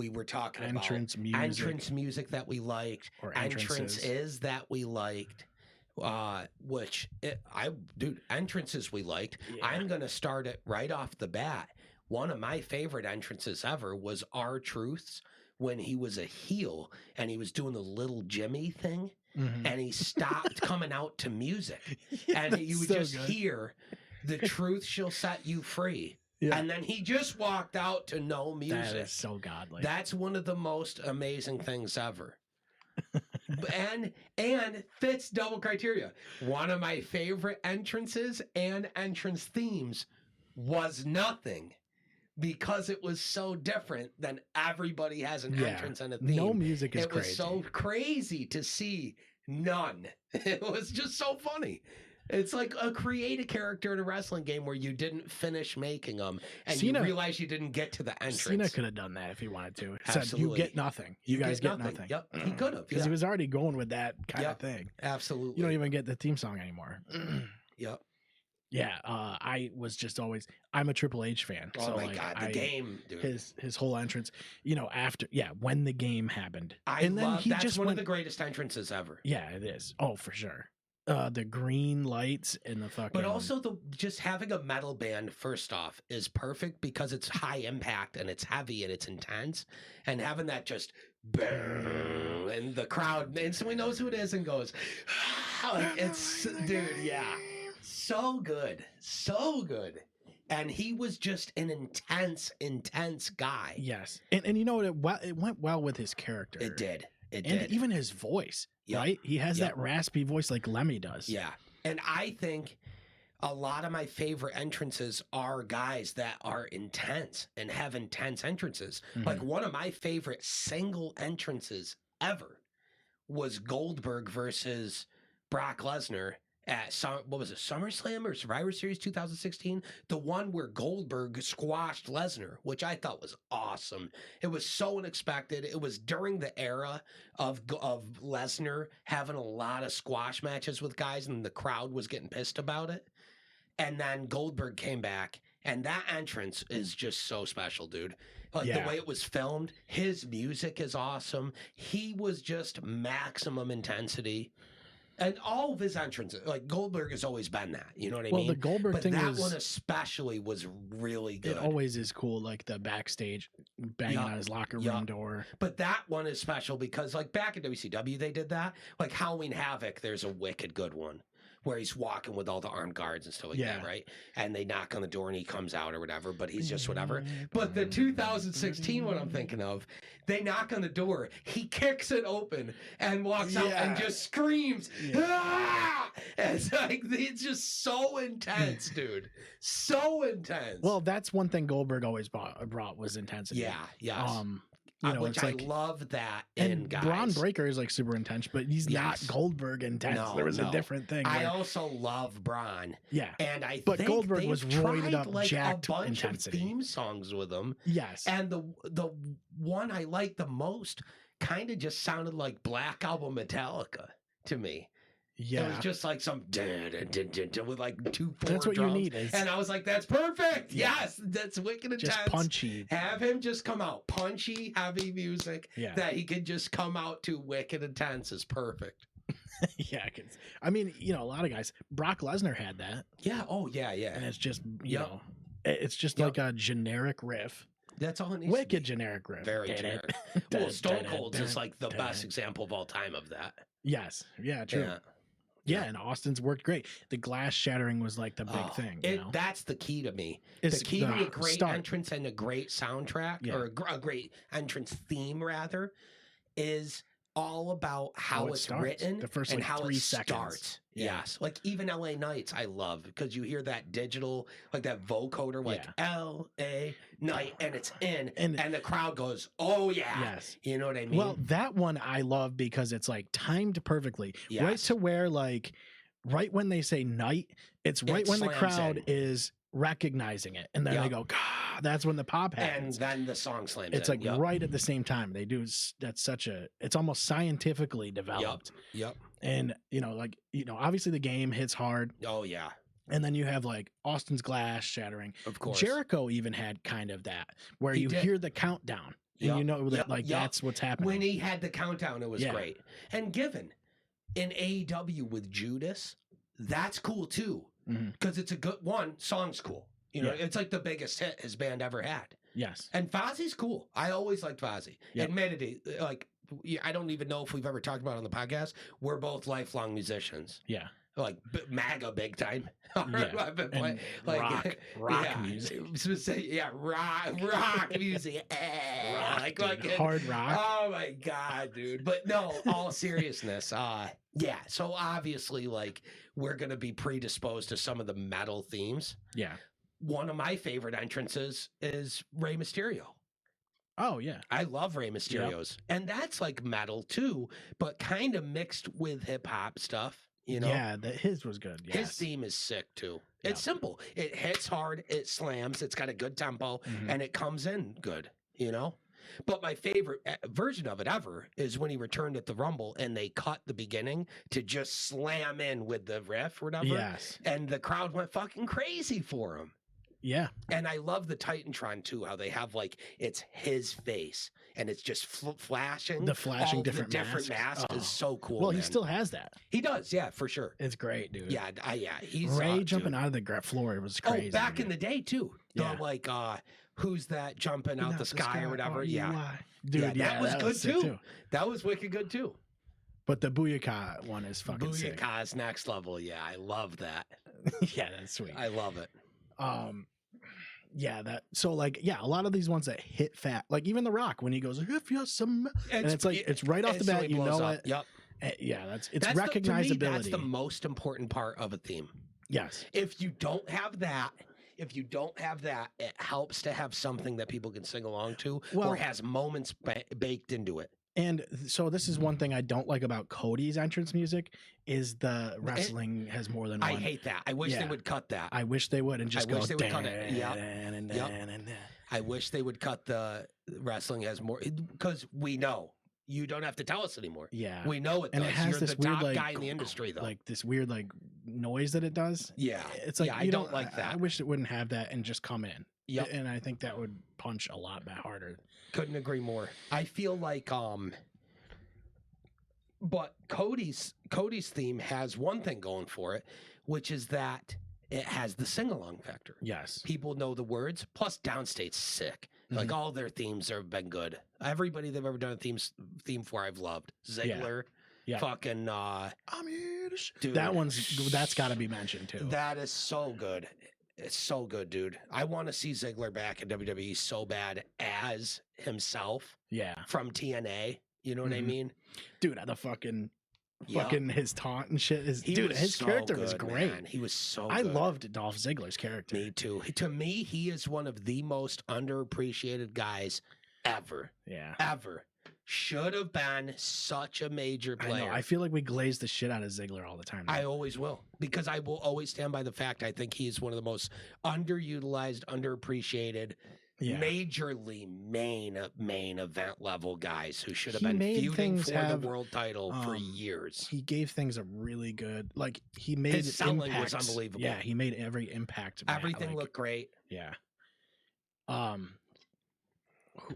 We were talking Entrance about music. entrance music that we liked, Or entrances that we liked. Entrances we liked. Yeah. I'm gonna start it right off the bat. One of my favorite entrances ever was R-Truth's when he was a heel and he was doing the little Jimmy thing, and he stopped coming out to music, and you would just hear the truth shall set you free. Yeah. And then he just walked out to no music. That is so godly. That's one of the most amazing things ever. and fits double criteria. One of my favorite entrances and entrance themes was Nothing, because it was so different than everybody has an entrance and a theme. No music is crazy. It was so crazy to see none. It was just so funny. It's like a create a character in a wrestling game where you didn't finish making them and you realize you didn't get to the entrance. Cena could have done that if he wanted to. Absolutely. Said, you get nothing. You guys get nothing. Yep, he could have. Because he was already going with that kind of thing. Absolutely. You don't even get the theme song anymore. Yep. Yeah, I was just always. I'm a Triple H fan. Oh my god, the game, dude. His whole entrance. After when the game happened, that's one of the greatest entrances ever. Yeah, it is. Oh, for sure. The green lights and the fucking. But also just having a metal band first off is perfect because it's high impact and it's heavy and it's intense, and having that just boom and the crowd instantly knows who it is and goes, it's dude, yeah. So good. And he was just an intense guy. Yes. And you know what? It went well with his character. It did. And even his voice, right? He has that raspy voice like Lemmy does. Yeah. And I think a lot of my favorite entrances are guys that are intense and have intense entrances. Like one of my favorite single entrances ever was Goldberg versus Brock Lesnar at SummerSlam or Survivor Series 2016, the one where Goldberg squashed Lesnar, which I thought was awesome. It was so unexpected. It was during the era of Lesnar having a lot of squash matches with guys, and the crowd was getting pissed about it. And then Goldberg came back, and that entrance is just so special, dude. Like the way it was filmed, his music is awesome. He was just maximum intensity. And all of his entrances, like Goldberg has always been that. You know what I mean? Well, the Goldberg thing that one especially was really good. It always is cool, like the backstage banging on his locker room door. But that one is special because, like, back in WCW, they did that. Like Halloween Havoc, there's a wicked good one where he's walking with all the armed guards and stuff like that, right? And they knock on the door and he comes out or whatever, but he's just whatever. But the 2016 one I'm thinking of, they knock on the door, he kicks it open and walks out and just screams, ah! It's like, it's just so intense, dude. So intense. Well, that's one thing Goldberg always brought was intensity. Yeah, yes. Which it's like, I love that in guys. Braun Breaker is like super intense, but he's not Goldberg intense. No, there was a different thing. I also love Braun. Yeah. And I think Goldberg was roided up, like jacked a bunch intensity. of theme songs with him. Yes. And the one I liked the most kind of just sounded like Black Album Metallica to me. Yeah. It was just like some with like 2/4 That's what drums. you need. And I was like, that's perfect. Yes, that's wicked intense. Just punchy. Have him just come out. Punchy, heavy music that he could just come out to wicked intense is perfect. Yeah. I mean, a lot of guys, Brock Lesnar had that. Yeah. Oh, yeah, yeah. And it's just, it's just like a generic riff. That's all it needs. Wicked generic riff. Very generic. Well, Stone Cold's is like the best example of all time of that. Yes. Yeah, true. Yeah, and Austin's worked great. The glass shattering was like the big thing. That's the key to me. The key to a great entrance and a great soundtrack, or a great entrance theme, rather, is all about how it's written the first, and how 3 it seconds. Starts. Yes. Like even LA Nights, I love because you hear that digital, like that vocoder, like LA Night, and it's in, and the crowd goes, oh, yeah. Yes. You know what I mean? Well, that one I love because it's like timed perfectly. Yes. Right to where, like, right when they say night, it's right when the crowd is recognizing it. And then they go, God, that's when the pop happens. And then the song slams It's like right at the same time. They do. That's it's almost scientifically developed. Yep. And, obviously the game hits hard. Oh, yeah. And then you have like Austin's glass shattering. Of course. Jericho even had kind of that where you hear the countdown. and you know that that's what's happening. When he had the countdown, it was great. And Given in AEW with Judas, that's cool too, because it's a good song's cool. You know, it's like the biggest hit his band ever had. Yes. And Fozzie's cool. I always liked Fozzie. Admittedly, like, I don't even know if we've ever talked about it on the podcast. We're both lifelong musicians. Yeah. Like MAGA big time. I've been playing, like rock music. Rock music. Hard rock. Oh my God, dude. But no, all seriousness. So obviously, like, we're gonna be predisposed to some of the metal themes. Yeah. One of my favorite entrances is Rey Mysterio. Oh, yeah. I love Rey Mysterio's. Yep. And that's like metal too, but kind of mixed with hip hop stuff, you know? Yeah, his was good. Yes. His theme is sick too. It's simple. It hits hard, it slams, it's got a good tempo, and it comes in good, you know? But my favorite version of it ever is when he returned at the Rumble and they cut the beginning to just slam in with the riff or whatever. Yes. And the crowd went fucking crazy for him. Yeah. And I love the Titantron too, how they have like, it's his face and it's just flashing. The flashing different masks is so cool. Well, he still has that. He does, yeah, for sure. It's great, dude. Yeah, he's Rey jumping out of the floor was crazy. Oh, back in the day too. Yeah. Like, who's that jumping out the sky or whatever? Dude, that was good too. That was wicked good too. But the Booyaka one is fucking sick. Booyaka's next level. Yeah, I love that. Yeah, that's sweet. I love it. A lot of these ones that hit fat, like even The Rock when he goes, if you're some, and it's like it's right off the bat, you know it. Yep. Yeah, it's recognizability. To me, that's the most important part of a theme. Yes. If you don't have that, it helps to have something that people can sing along to, or has moments baked into it. And so this is one thing I don't like about Cody's entrance music is the wrestling has more than one. I hate that. I wish they would cut that. I wish they would and just go. Wish they would cut it. I wish they would cut the wrestling has more, because we know. You don't have to tell us anymore. Yeah, we know it does. And it has You're this the top weird, guy in the industry, though. Like this weird noise that it does. Yeah, it's like I don't like that. I wish it wouldn't have that and just come in. Yep. And I think that would punch a lot harder. Couldn't agree more. I feel like but Cody's theme has one thing going for it, which is that it has the sing-along factor. Yes. People know the words, plus Downstate's sick. Like, all their themes have been good. Everybody they've ever done a theme for, I've loved. Ziggler, fucking I'm here, dude. That's got to be mentioned too. That is so good. It's so good, dude. I want to see Ziggler back in WWE so bad as himself. Yeah. From TNA. You know what I mean? Dude, the fucking his taunt and shit is his character was great. Man. He was so good. I loved Dolph Ziggler's character. Me too. To me, he is one of the most underappreciated guys ever. Yeah. Ever. Should have been such a major player. I know. I feel like we glaze the shit out of Ziggler all the time. I always will. Because I will always stand by the fact I think he's one of the most underutilized, underappreciated, majorly main event level guys who should have been feuding for the world title for years. He gave things a really good, like he made his selling was unbelievable. Yeah, he made every impact. Everything looked great. Yeah.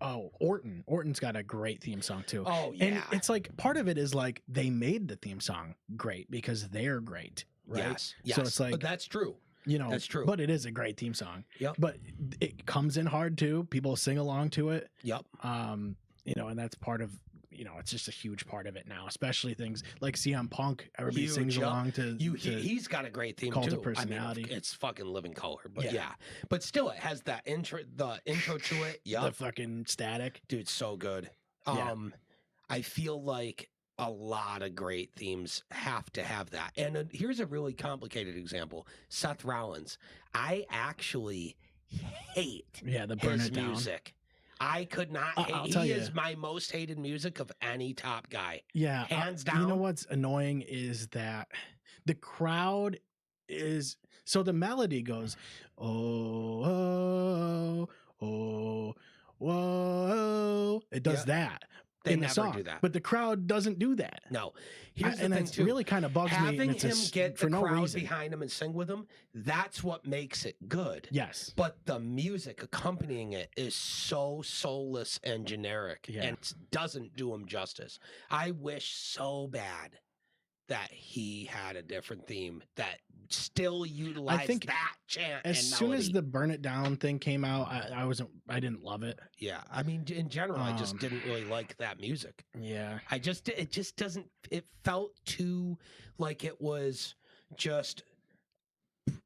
Orton. Orton's got a great theme song too. Oh yeah. And it's like part of it is like they made the theme song great because they're great, right? Yes. So it's like, but that's true. You know, that's true. But it is a great theme song. Yep. But it comes in hard too. People sing along to it. Yep. You know, and that's part of, you know, it's just a huge part of it now, especially things like CM Punk. Everybody sings along to he's got a great theme Cult too. of Personality. I mean, it's fucking living color, but but still, it has that intro, the intro to it. Yeah, the fucking static, dude, so good. I feel like a lot of great themes have to have that. And here's a really complicated example: Seth Rollins. I actually hate the Burn his It Down music. I could not hate. He is my most hated music of any top guy. Yeah. Hands down. You know what's annoying is that the crowd is, so the melody goes, oh, oh, oh, whoa. It does that. They in the never song, do that. but the crowd doesn't do that. No. Here's the thing, it's too. really kind of bugs me. Having And him get for the no crowd reason. behind him and sing with him, that's what makes it good. Yes. But the music accompanying it is so soulless and generic, and it doesn't do him justice. I wish so bad that he had a different theme that still utilized that chant. As soon as the Burn It Down thing came out, I didn't love it. Yeah, I mean, in general, I just didn't really like that music. Yeah, it just doesn't. It felt too like it was just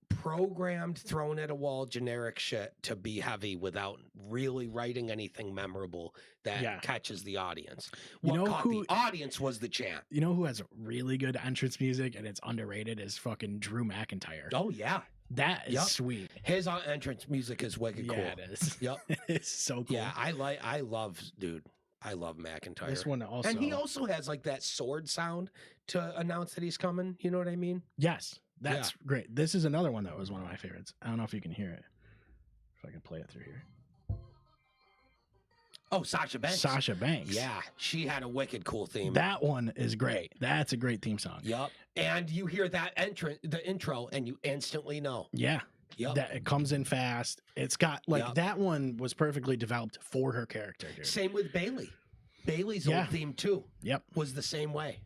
programmed, thrown at a wall, generic shit to be heavy without really writing anything memorable that catches the audience. What caught the audience was the chant. You know who has really good entrance music and it's underrated is fucking Drew McIntyre. Oh yeah, that is sweet. His entrance music is wicked cool. Yeah, it is. Yep, it's so cool. Yeah, I love McIntyre. This one also, and he also has like that sword sound to announce that he's coming. You know what I mean? Yes. That's great. This is another one that was one of my favorites. I don't know if you can hear it. If I can play it through here. Oh, Sasha Banks. Sasha Banks. Yeah, she had a wicked cool theme. That one is great. That's a great theme song. Yep. And you hear that the intro, and you instantly know. Yeah. Yep. That it comes in fast. It's got that one was perfectly developed for her character. Dude. Same with Bailey. Bailey's old theme too. Yep. Was the same way.